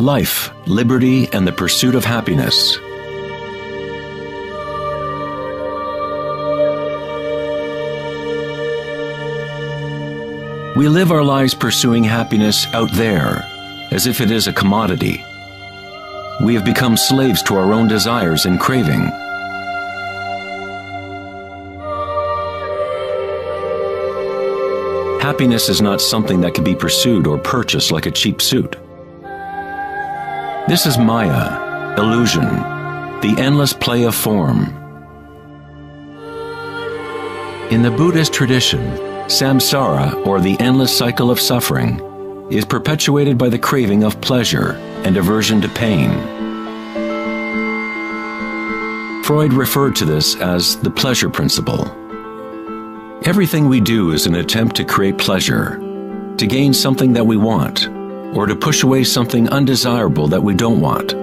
life, liberty, and the pursuit of happiness. We live our lives pursuing happiness out there, as if it is a commodity. We have become slaves to our own desires and craving. Happiness is not something that can be pursued or purchased like a cheap suit. This is Maya, illusion, the endless play of form. In the Buddhist tradition, samsara, or the endless cycle of suffering, is perpetuated by the craving of pleasure and aversion to pain. Freud referred to this as the pleasure principle. Everything we do is an attempt to create pleasure, to gain something that we want, or to push away something undesirable that we don't want.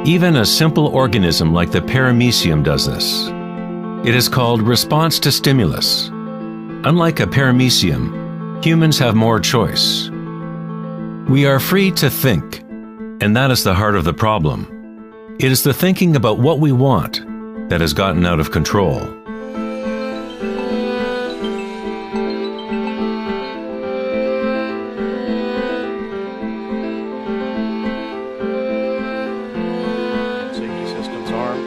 Even a simple organism like the paramecium does this. It is called response to stimulus. Unlike a paramecium, humans have more choice. We are free to think, and that is the heart of the problem. It is the thinking about what we want that has gotten out of control. Safety systems armed.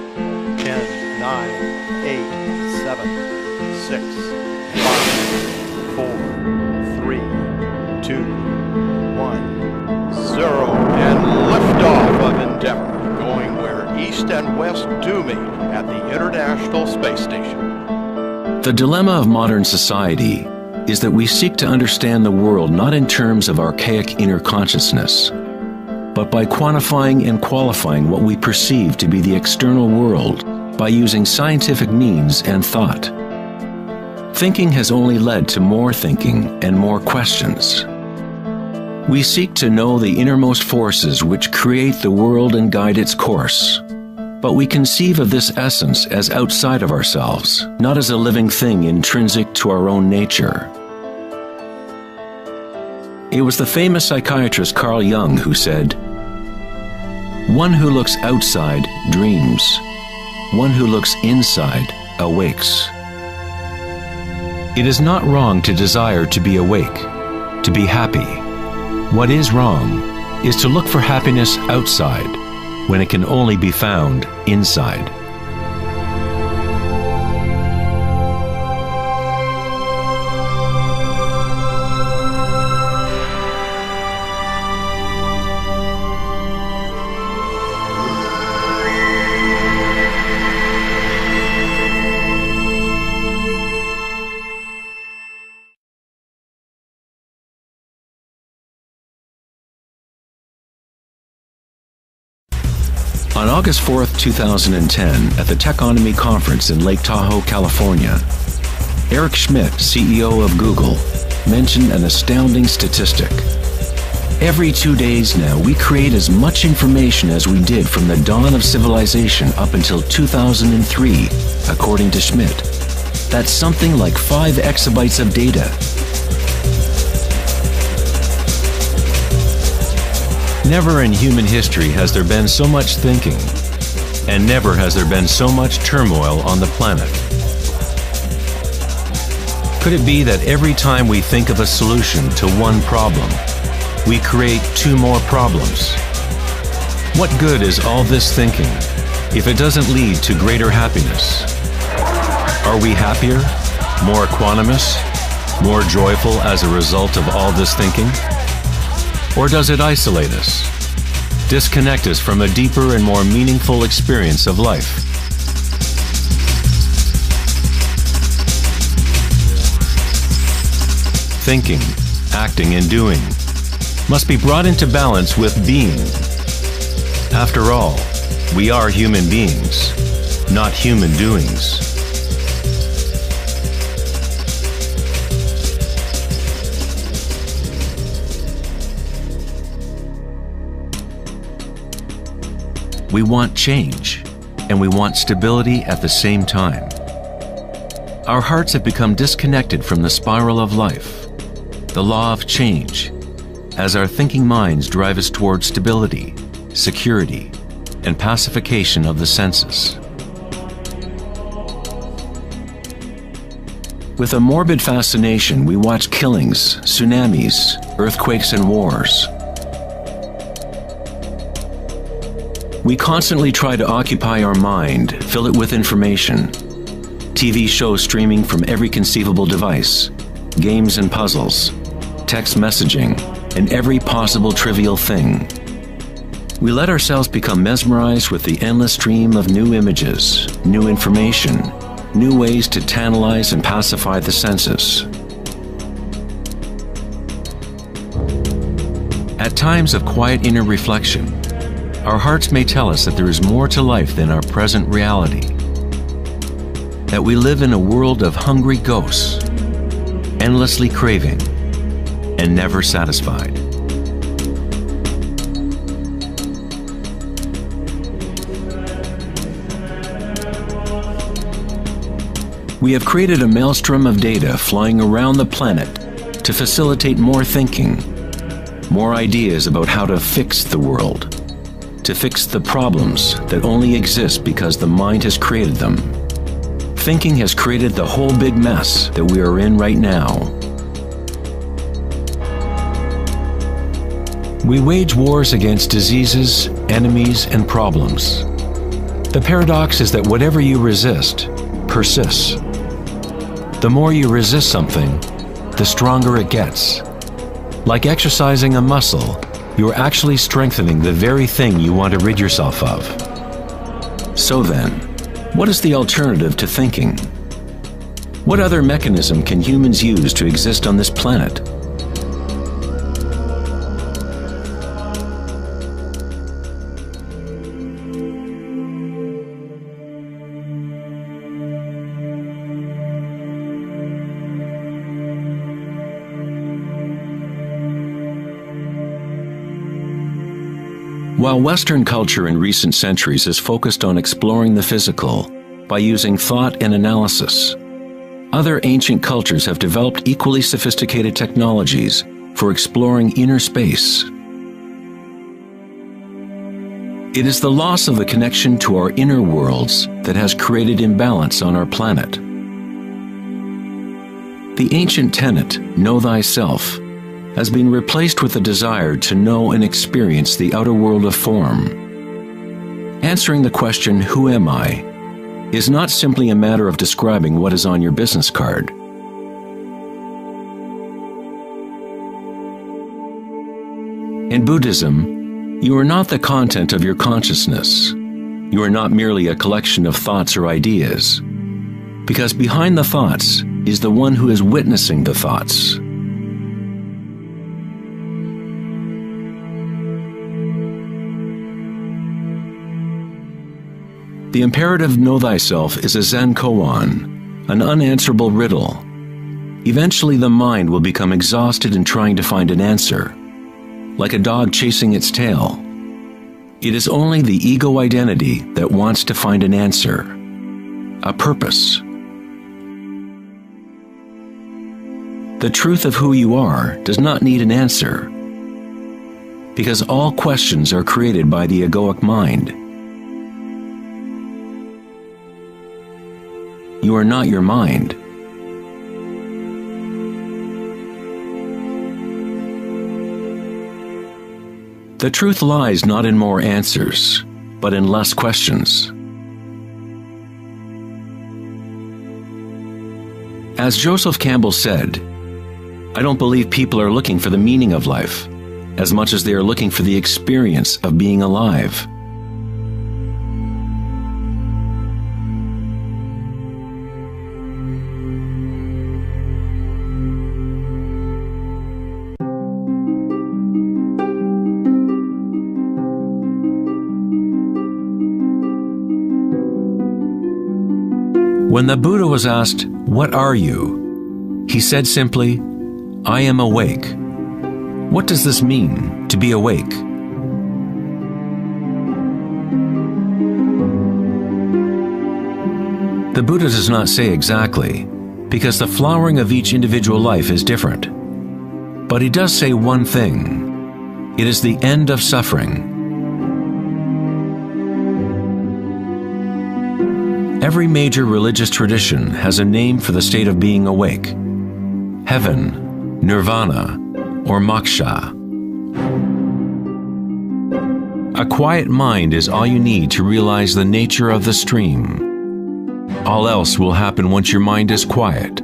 10, 9, 8, 7, 6, 5, 4, 3, 2, 1, 0, and liftoff of Endeavour, going where East and West do meet at the International Space Station. The dilemma of modern society is that we seek to understand the world not in terms of archaic inner consciousness, but by quantifying and qualifying what we perceive to be the external world by using scientific means and thought. Thinking has only led to more thinking and more questions. We seek to know the innermost forces which create the world and guide its course. But we conceive of this essence as outside of ourselves, not as a living thing intrinsic to our own nature. It was the famous psychiatrist Carl Jung who said, "One who looks outside dreams. One who looks inside awakes." It is not wrong to desire to be awake, to be happy. What is wrong is to look for happiness outside, when it can only be found inside. On August 4th, 2010, at the Techonomy Conference in Lake Tahoe, California, Eric Schmidt, CEO of Google, mentioned an astounding statistic. Every 2 days now, we create as much information as we did from the dawn of civilization up until 2003, according to Schmidt. That's something like 5 exabytes of data. Never in human history has there been so much thinking, and never has there been so much turmoil on the planet. Could it be that every time we think of a solution to one problem, we create 2 more problems? What good is all this thinking if it doesn't lead to greater happiness? Are we happier, more equanimous, more joyful as a result of all this thinking? Or does it isolate us, disconnect us from a deeper and more meaningful experience of life? Thinking, acting, and doing must be brought into balance with being. After all, we are human beings, not human doings. We want change, and we want stability at the same time. Our hearts have become disconnected from the spiral of life. the law of change, as our thinking minds drive us towards stability, security, and pacification of the senses. With a morbid fascination, we watch killings, tsunamis, earthquakes, and wars. We constantly try to occupy our mind, fill it with information. TV shows streaming from every conceivable device, games and puzzles, text messaging, and every possible trivial thing. We let ourselves become mesmerized with the endless stream of new images, new information, new ways to tantalize and pacify the senses. At times of quiet inner reflection, our hearts may tell us that there is more to life than our present reality, that we live in a world of hungry ghosts, endlessly craving, and never satisfied. We have created a maelstrom of data flying around the planet to facilitate more thinking, more ideas about how to fix the world, to fix the problems that only exist because the mind has created them. Thinking has created the whole big mess that we are in right now. We wage wars against diseases, enemies, and problems. The paradox is that whatever you resist persists. The more you resist something, the stronger it gets. Like exercising a muscle, you are actually strengthening the very thing you want to rid yourself of. So then, what is the alternative to thinking? What other mechanism can humans use to exist on this planet? While Western culture in recent centuries has focused on exploring the physical by using thought and analysis, other ancient cultures have developed equally sophisticated technologies for exploring inner space. It is the loss of the connection to our inner worlds that has created imbalance on our planet. The ancient tenet, know thyself, has been replaced with a desire to know and experience the outer world of form. Answering the question, who am I, is not simply a matter of describing what is on your business card. In Buddhism, you are not the content of your consciousness. You are not merely a collection of thoughts or ideas, because behind the thoughts is the one who is witnessing the thoughts. The imperative know thyself is a Zen koan, an unanswerable riddle. Eventually the mind will become exhausted in trying to find an answer, like a dog chasing its tail. It is only the ego identity that wants to find an answer, a purpose. The truth of who you are does not need an answer, because all questions are created by the egoic mind. You are not your mind. The truth lies not in more answers, but in less questions. As Joseph Campbell said, I don't believe people are looking for the meaning of life as much as they are looking for the experience of being alive. When the Buddha was asked, "What are you?" he said simply, "I am awake." What does this mean, to be awake? The Buddha does not say exactly, because the flowering of each individual life is different. But he does say one thing. It is the end of suffering. Every major religious tradition has a name for the state of being awake: heaven, nirvana, or moksha. A quiet mind is all you need to realize the nature of the stream. All else will happen once your mind is quiet.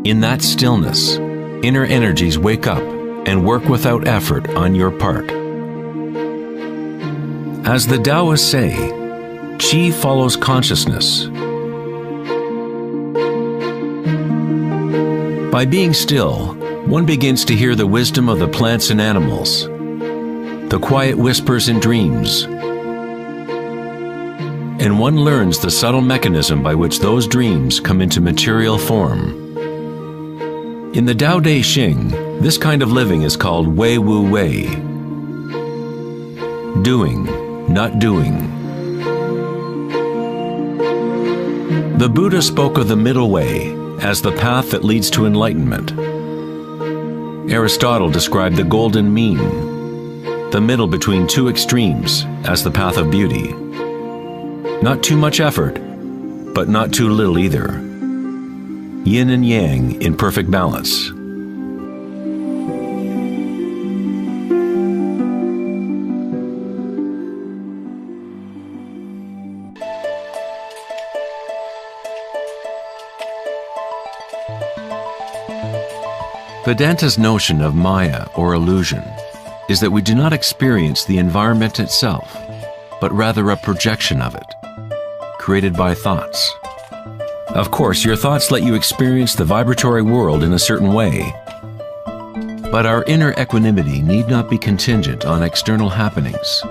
In that stillness, inner energies wake up and work without effort on your part. As the Taoists say, Qi follows consciousness. By being still, one begins to hear the wisdom of the plants and animals, the quiet whispers in dreams, and one learns the subtle mechanism by which those dreams come into material form. In the Tao Te Ching, this kind of living is called Wei Wu Wei. Doing, not doing. The Buddha spoke of the middle way as the path that leads to enlightenment. Aristotle described the golden mean, the middle between two extremes, as the path of beauty. Not too much effort, but not too little either. Yin and yang in perfect balance. Vedanta's notion of Maya, or illusion, is that we do not experience the environment itself, but rather a projection of it, created by thoughts. Of course, your thoughts let you experience the vibratory world in a certain way, but our inner equanimity need not be contingent on external happenings.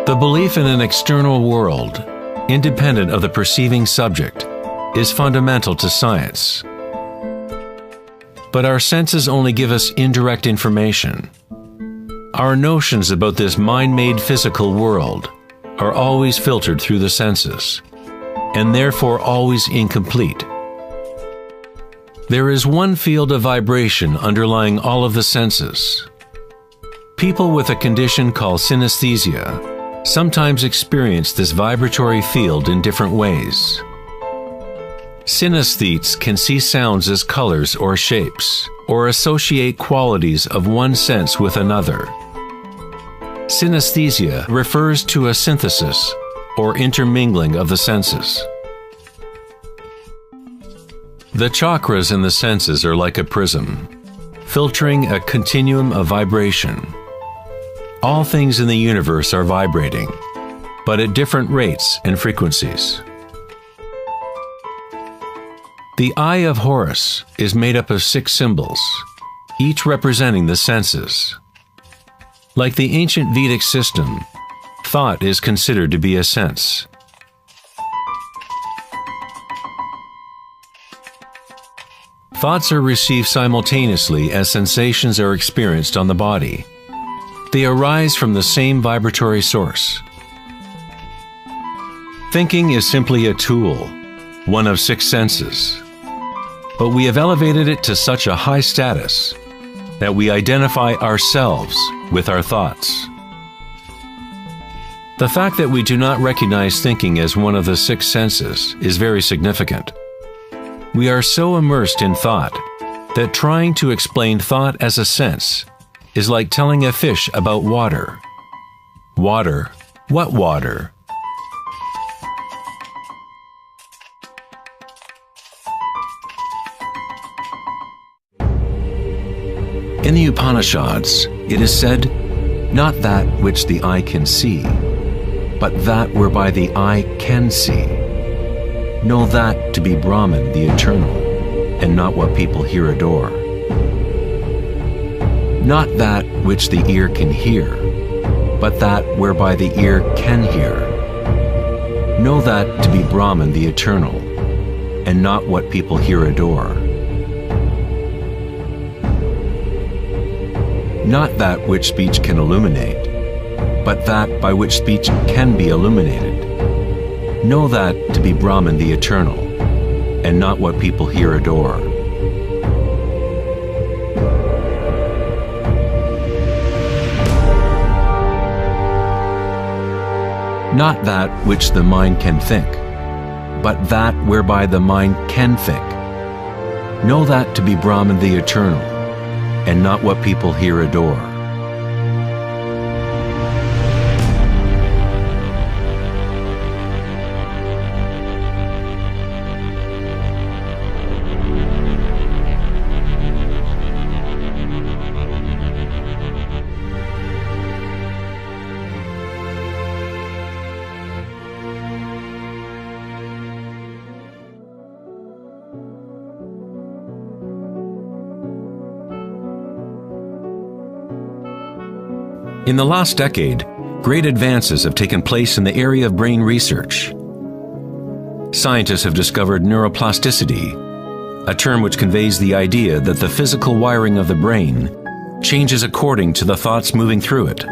The belief in an external world, independent of the perceiving subject, is fundamental to science. But our senses only give us indirect information. Our notions about this mind-made physical world are always filtered through the senses, and therefore always incomplete. There is one field of vibration underlying all of the senses. People with a condition called synesthesia sometimes experience this vibratory field in different ways. Synesthetes can see sounds as colors or shapes, or associate qualities of one sense with another. Synesthesia refers to a synthesis or intermingling of the senses. The chakras in the senses are like a prism, filtering a continuum of vibration. All things in the universe are vibrating, but at different rates and frequencies. The Eye of Horus is made up of 6 symbols, each representing the senses. Like the ancient Vedic system, thought is considered to be a sense. Thoughts are received simultaneously as sensations are experienced on the body. They arise from the same vibratory source. Thinking is simply a tool, one of 6 senses. But we have elevated it to such a high status that we identify ourselves with our thoughts. The fact that we do not recognize thinking as one of the 6 senses is very significant. We are so immersed in thought that trying to explain thought as a sense is like telling a fish about water. Water? What water? In the Upanishads, it is said, "Not that which the eye can see, but that whereby the eye can see. Know that to be Brahman, the eternal, and not what people here adore. Not that which the ear can hear, but that whereby the ear can hear. Know that to be Brahman, the eternal, and not what people here adore. Not that which speech can illuminate, but that by which speech can be illuminated. Know that to be Brahman, the eternal, and not what people here adore. Not that which the mind can think, but that whereby the mind can think. Know that to be Brahman the Eternal, and not what people here adore. In the last decade, great advances have taken place in the area of brain research. Scientists have discovered neuroplasticity, a term which conveys the idea that the physical wiring of the brain changes according to the thoughts moving through it.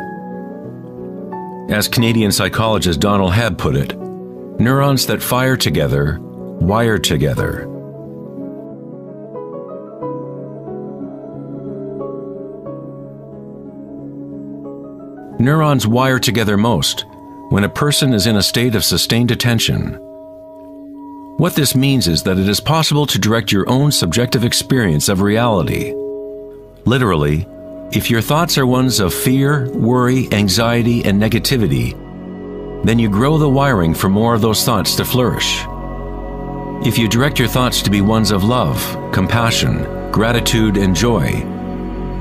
As Canadian psychologist Donald Hebb put it, neurons that fire together, wire together. Neurons wire together most when a person is in a state of sustained attention. What this means is that it is possible to direct your own subjective experience of reality. Literally, if your thoughts are ones of fear, worry, anxiety, and negativity, then you grow the wiring for more of those thoughts to flourish. If you direct your thoughts to be ones of love, compassion, gratitude, and joy,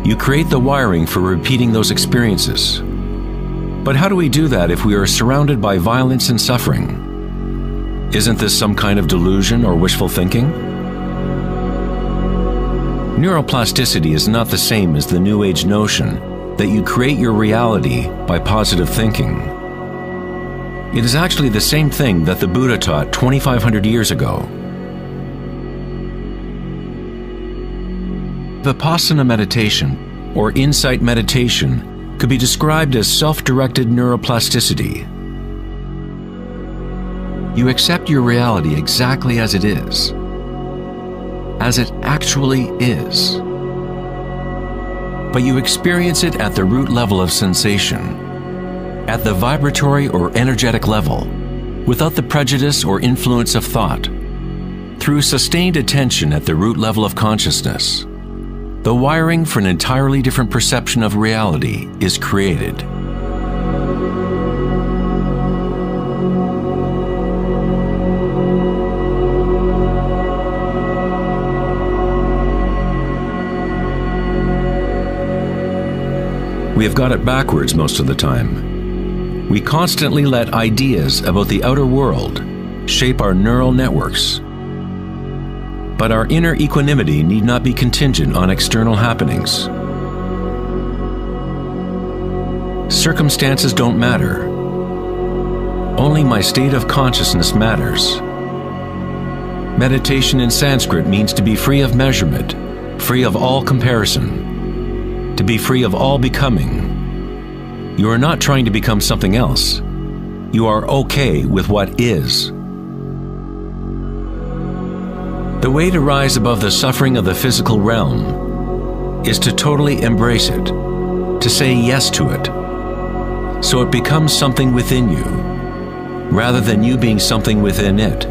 you create the wiring for repeating those experiences. But how do we do that if we are surrounded by violence and suffering? Isn't this some kind of delusion or wishful thinking? Neuroplasticity is not the same as the New Age notion that you create your reality by positive thinking. It is actually the same thing that the Buddha taught 2,500 years ago. Vipassana meditation, or insight meditation, could be described as self-directed neuroplasticity. You accept your reality exactly as it is, as it actually is. But you experience it at the root level of sensation, at the vibratory or energetic level, without the prejudice or influence of thought, through sustained attention at the root level of consciousness. The wiring for an entirely different perception of reality is created. We have got it backwards most of the time. We constantly let ideas about the outer world shape our neural networks. But our inner equanimity need not be contingent on external happenings. Circumstances don't matter. Only my state of consciousness matters. Meditation in Sanskrit means to be free of measurement, free of all comparison, to be free of all becoming. You are not trying to become something else. You are okay with what is. The way to rise above the suffering of the physical realm is to totally embrace it, to say yes to it, so it becomes something within you, rather than you being something within it.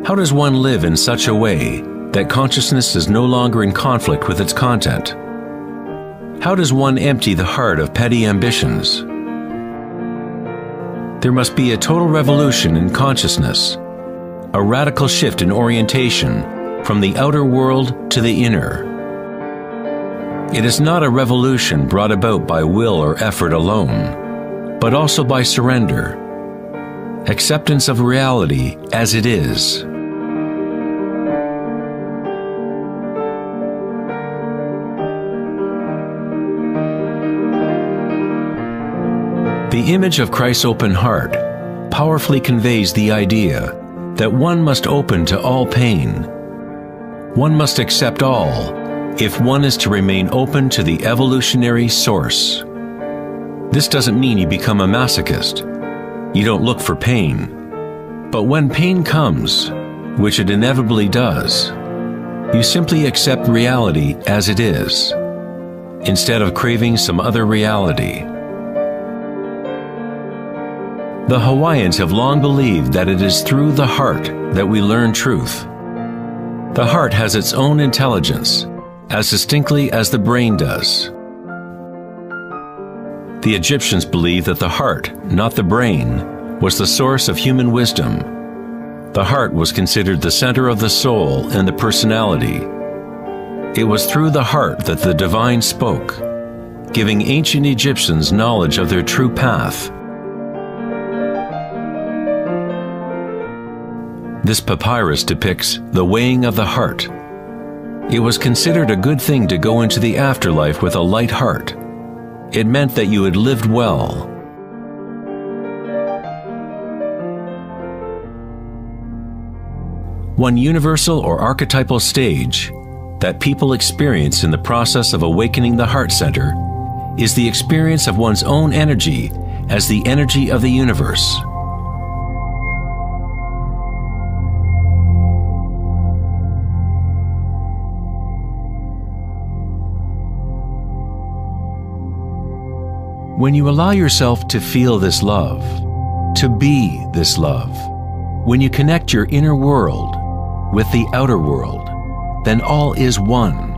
How does one live in such a way that consciousness is no longer in conflict with its content? How does one empty the heart of petty ambitions? There must be a total revolution in consciousness, a radical shift in orientation from the outer world to the inner. It is not a revolution brought about by will or effort alone, but also by surrender, acceptance of reality as it is. The image of Christ's open heart powerfully conveys the idea that one must open to all pain. One must accept all if one is to remain open to the evolutionary source. This doesn't mean you become a masochist. You don't look for pain. But when pain comes, which it inevitably does, you simply accept reality as it is, instead of craving some other reality. The Hawaiians have long believed that it is through the heart that we learn truth. The heart has its own intelligence, as distinctly as the brain does. The Egyptians believed that the heart, not the brain, was the source of human wisdom. The heart was considered the center of the soul and the personality. It was through the heart that the divine spoke, giving ancient Egyptians knowledge of their true path. This papyrus depicts the weighing of the heart. It was considered a good thing to go into the afterlife with a light heart. It meant that you had lived well. One universal or archetypal stage that people experience in the process of awakening the heart center is the experience of one's own energy as the energy of the universe. When you allow yourself to feel this love, to be this love, when you connect your inner world with the outer world, then all is one.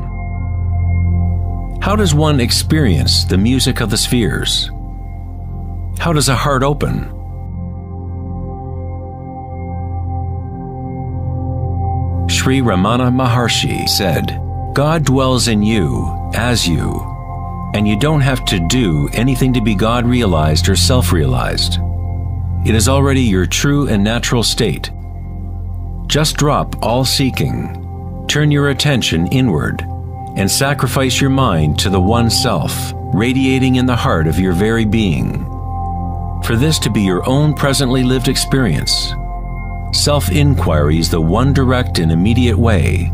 How does one experience the music of the spheres? How does a heart open? Sri Ramana Maharshi said, "God dwells in you, as you, and you don't have to do anything to be God realized or self-realized. It is already your true and natural state. Just drop all seeking, turn your attention inward, and sacrifice your mind to the one self, radiating in the heart of your very being. For this to be your own presently lived experience, self-inquiry is the one direct and immediate way.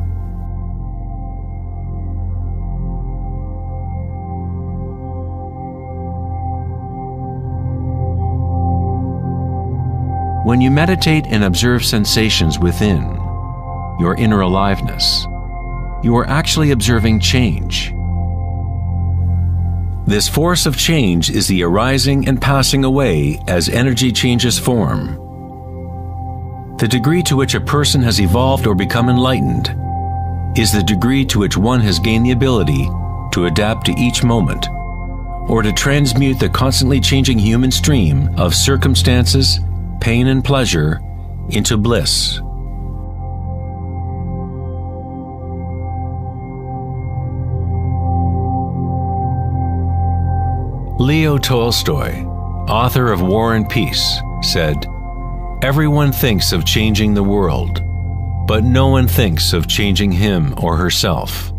When you meditate and observe sensations within, your inner aliveness, you are actually observing change. This force of change is the arising and passing away as energy changes form. The degree to which a person has evolved or become enlightened is the degree to which one has gained the ability to adapt to each moment, or to transmute the constantly changing human stream of circumstances, pain and pleasure, into bliss. Leo Tolstoy, author of War and Peace, said, "Everyone thinks of changing the world, but no one thinks of changing him or herself."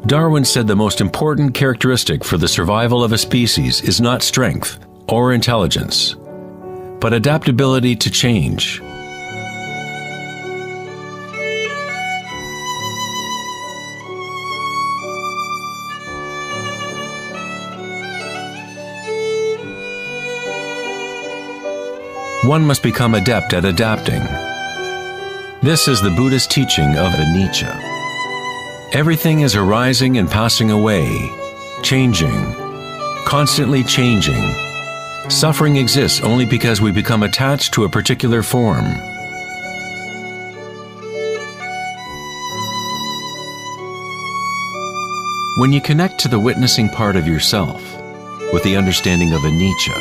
Darwin said the most important characteristic for the survival of a species is not strength or intelligence, but adaptability to change. One must become adept at adapting. This is the Buddhist teaching of anicca. Everything is arising and passing away, changing, constantly changing. Suffering exists only because we become attached to a particular form. When you connect to the witnessing part of yourself with the understanding of anicca,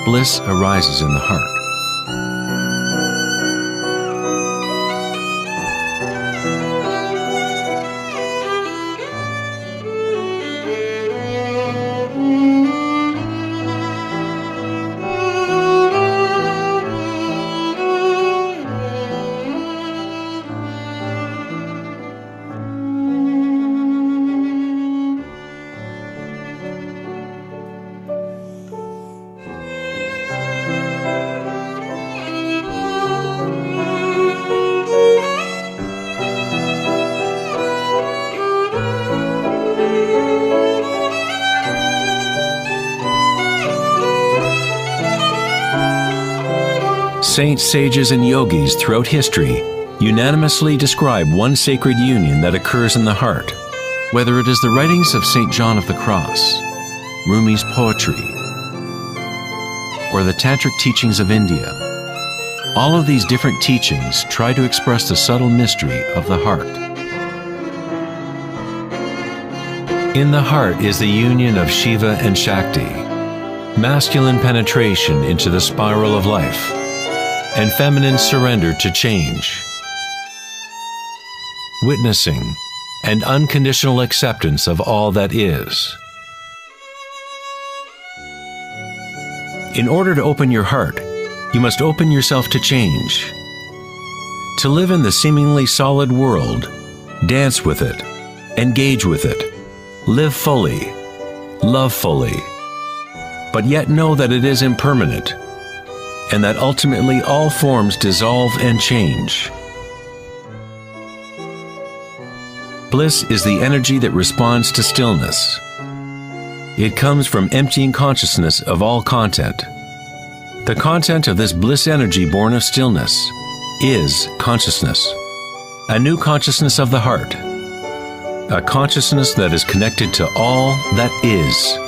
bliss arises in the heart. saints, sages, and yogis throughout history unanimously describe one sacred union that occurs in the heart. Whether it is the writings of St. John of the Cross, Rumi's poetry, or the tantric teachings of India, all of these different teachings try to express the subtle mystery of the heart. In the heart is the union of Shiva and Shakti, masculine penetration into the spiral of life, and feminine surrender to change, witnessing and unconditional acceptance of all that is. In order to open your heart, you must open yourself to change. To live in the seemingly solid world, dance with it, engage with it, live fully, love fully, but yet know that it is impermanent, and that ultimately all forms dissolve and change. Bliss is the energy that responds to stillness. It comes from emptying consciousness of all content. The content of this bliss energy born of stillness is consciousness, a new consciousness of the heart, a consciousness that is connected to all that is.